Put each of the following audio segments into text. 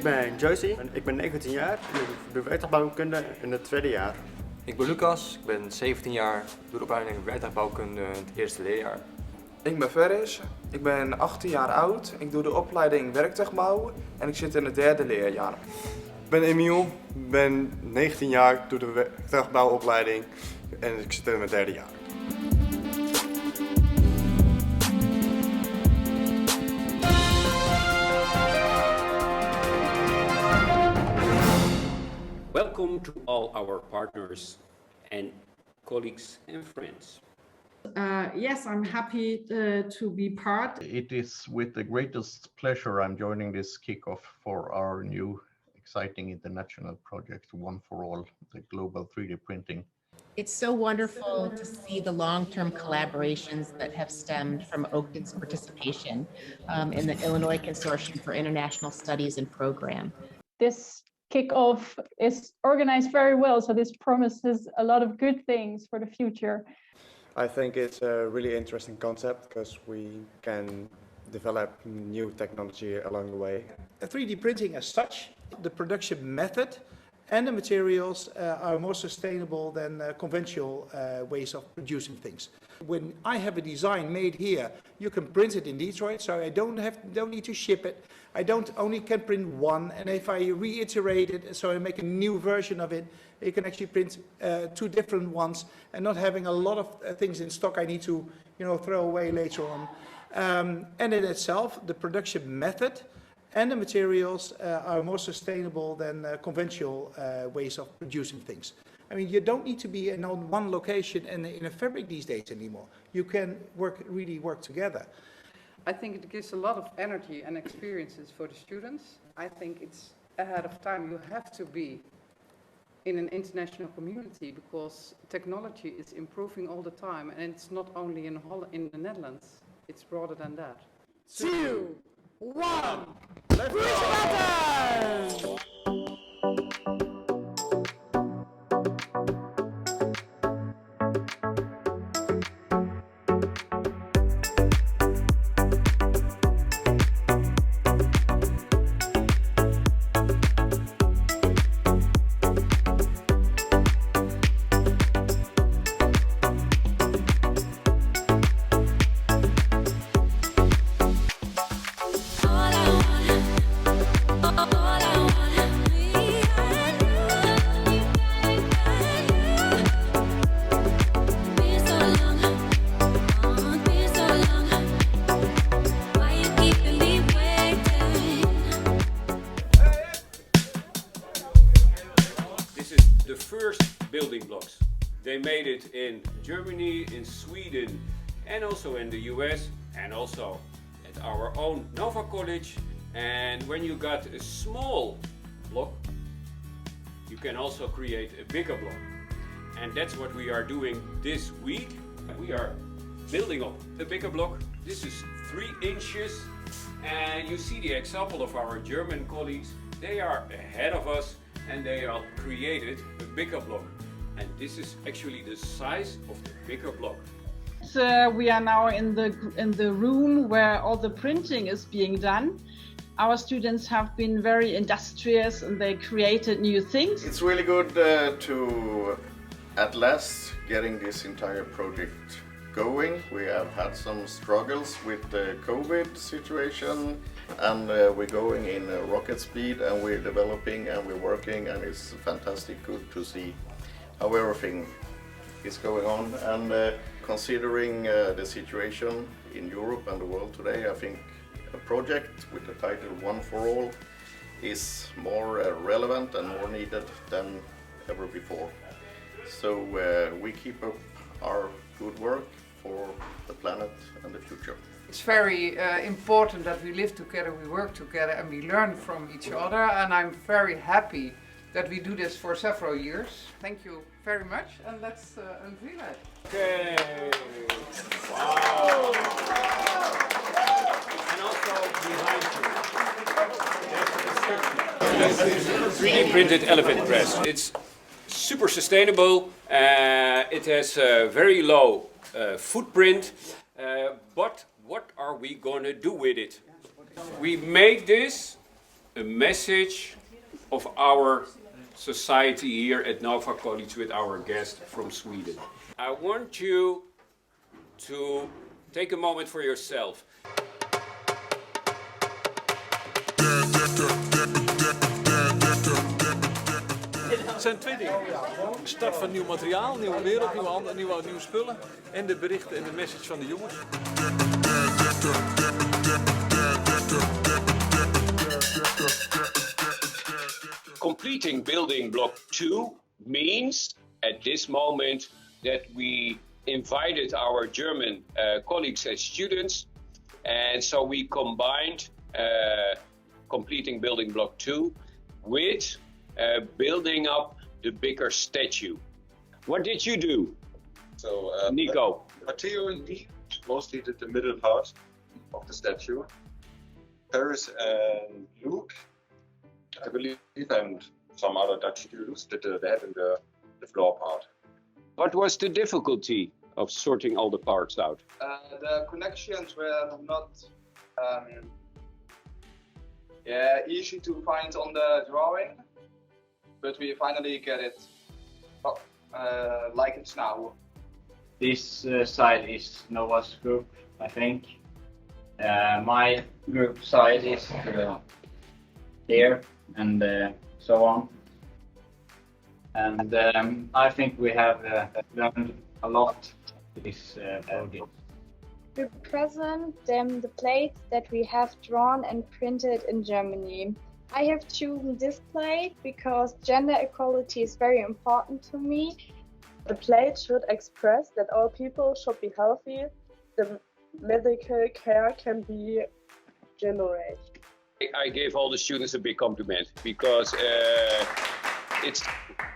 ben Josie, ik ben 19 jaar en ik doe werktuigbouwkunde in het tweede jaar. Ik ben Lucas, ik ben 17 jaar, doe de opleiding werktuigbouwkunde in het eerste leerjaar. Ik ben Ferris, ik ben 18 jaar oud, ik doe de opleiding werktuigbouw en ik zit in het derde leerjaar. Ik ben Emiel, ik ben 19 jaar, ik doe de werktuigbouwopleiding en ik zit in mijn derde jaar. Welcome to all our partners and colleagues and friends. Yes, I'm happy to be part. It is with the greatest pleasure I'm joining this kickoff for our new exciting international project, One for All, the global 3D printing. It's so wonderful to see the long-term collaborations that have stemmed from Oakton's participation in the Illinois Consortium for International Studies and Program. This kickoff is organized very well, so this promises a lot of good things for the future. I think it's a really interesting concept because we can develop new technology along the way. 3D printing as such, the production method and the materials are more sustainable than conventional ways of producing things. When I have a design made here, you can print it in Detroit, so I don't need to ship it. I only can print one, and if I reiterate it, so I make a new version of it, you can actually print two different ones, and not having a lot of things in stock I need to, throw away later on. And in itself, the production method and the materials are more sustainable than conventional ways of producing things. I mean, you don't need to be in one location and in a fabric these days anymore. You can really work together. I think it gives a lot of energy and experiences for the students. I think it's ahead of time. You have to be in an international community because technology is improving all the time, and it's not only in the Netherlands, it's broader than that. 2, 1, Let's go! First building blocks. They made it in Germany, in Sweden, and also in the US, and also at our own Nova College. And when you got a small block, you can also create a bigger block. And that's what we are doing this week. We are building up a bigger block. This is 3 inches. And you see the example of our German colleagues. They are ahead of us, and they have created a bigger block. And this is actually the size of the bigger block. We are now in the room where all the printing is being done. Our students have been very industrious and they created new things. It's really good to at last getting this entire project going. We have had some struggles with the COVID situation, and we're going in rocket speed, and we're developing and we're working, and it's fantastic good to see how everything is going on. And considering the situation in Europe and the world today, I think a project with the title One for All is more relevant and more needed than ever before. So we keep up our good work for the planet and the future. It's very important that we live together, we work together, and we learn from each other. And I'm very happy that we do this for several years. Thank you very much, and let's unveil it. Okay. Wow. And also behind you, there's an inscription. 3D printed elephant press. It's super sustainable. It has a very low footprint. But what are we gonna do with it? We make this a message of our society here at Nova College with our guest from Sweden. I want you to take a moment for yourself. Het zijn twee dingen. Start van nieuw materiaal, nieuwe wereld, nieuwe spullen. En de berichten en de message van de jongens. Completing building block 2 means at this moment that we invited our German colleagues and students, and so we combined completing building block 2 with building up the bigger statue. What did you do? So, Nico? Matteo and me mostly did the middle part of the statue. Paris and Luke, I believe, and some other Dutch students did the head and the floor part. What was the difficulty of sorting all the parts out? The connections were not easy to find on the drawing, but we finally get it like it's now. This side is Nova's group, I think. My group side is here and so on. And I think we have learned a lot this project. We present them the plates that we have drawn and printed in Germany. I have chosen this plate because gender equality is very important to me. The plate should express that all people should be healthy. The medical care can be generated. I gave all the students a big compliment because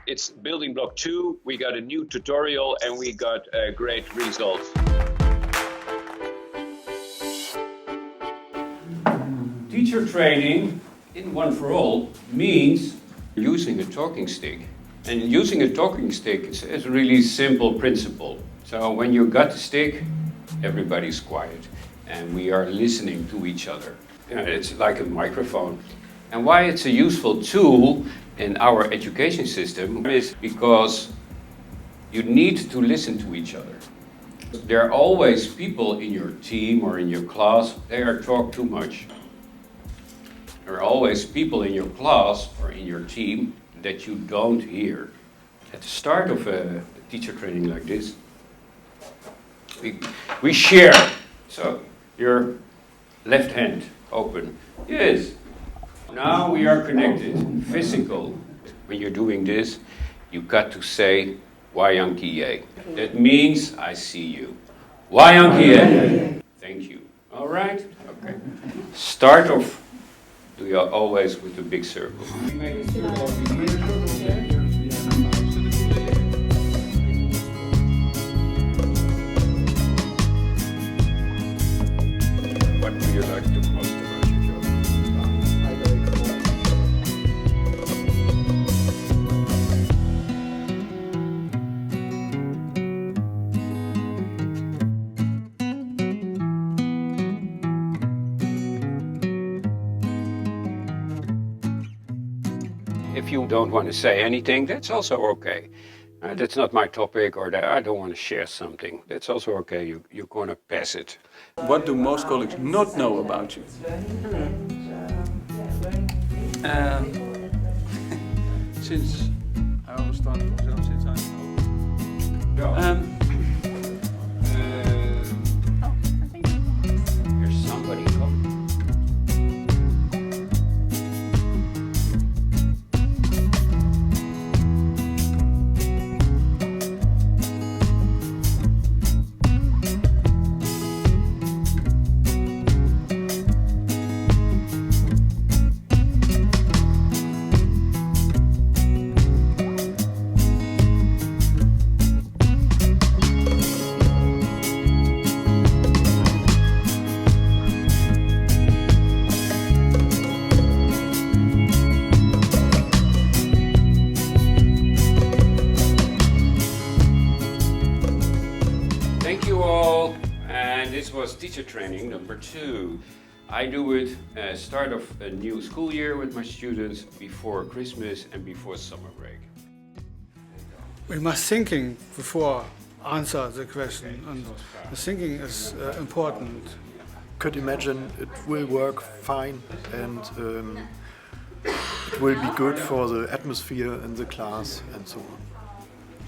it's building block 2. We got a new tutorial and we got great results. Teacher training in One for All means using a talking stick. And using a talking stick is a really simple principle. So when you got the stick, everybody's quiet and we are listening to each other. It's like a microphone. And why it's a useful tool in our education system is because you need to listen to each other. There are always people in your team or in your class, they are talk too much. There are always people in your class or in your team that you don't hear. At the start of a teacher training like this, we share. So your left hand open. Yes. Now we are connected. Physical. When you're doing this, you got to say Wayankiye. That means I see you. Wayankiye. Thank you. All right? Okay. Start off. Do you always with a big circle. What do you like the most about your job? If you don't want to say anything, that's also okay. That's not my topic, or that I don't want to share something. That's also okay. You're going to pass it. What do most colleagues not know about you? Since I always start myself since I know. There's somebody coming. Thank you all, and this was teacher training number 2. I do it at start of a new school year with my students, before Christmas and before summer break. We must thinking before answer the question, and the thinking is important. Could imagine it will work fine, and it will be good for the atmosphere in the class and so on.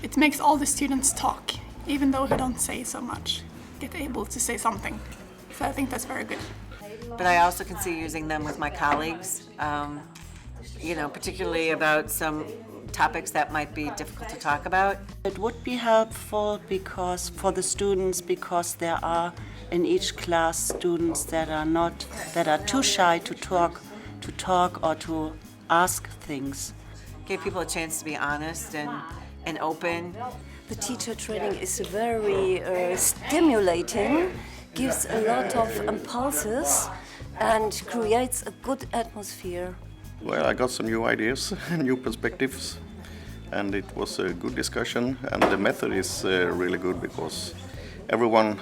It makes all the students talk, even though they don't say so much, get able to say something. So I think that's very good. But I also can see using them with my colleagues, particularly about some topics that might be difficult to talk about. It would be helpful for the students, because there are in each class students that are too shy to talk or to ask things. Give people a chance to be honest and open. The teacher training is very stimulating, gives a lot of impulses and creates a good atmosphere. Well, I got some new ideas, new perspectives, and it was a good discussion, and the method is really good because everyone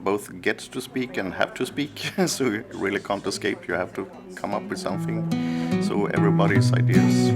both gets to speak and have to speak, so you really can't escape, you have to come up with something, so everybody's ideas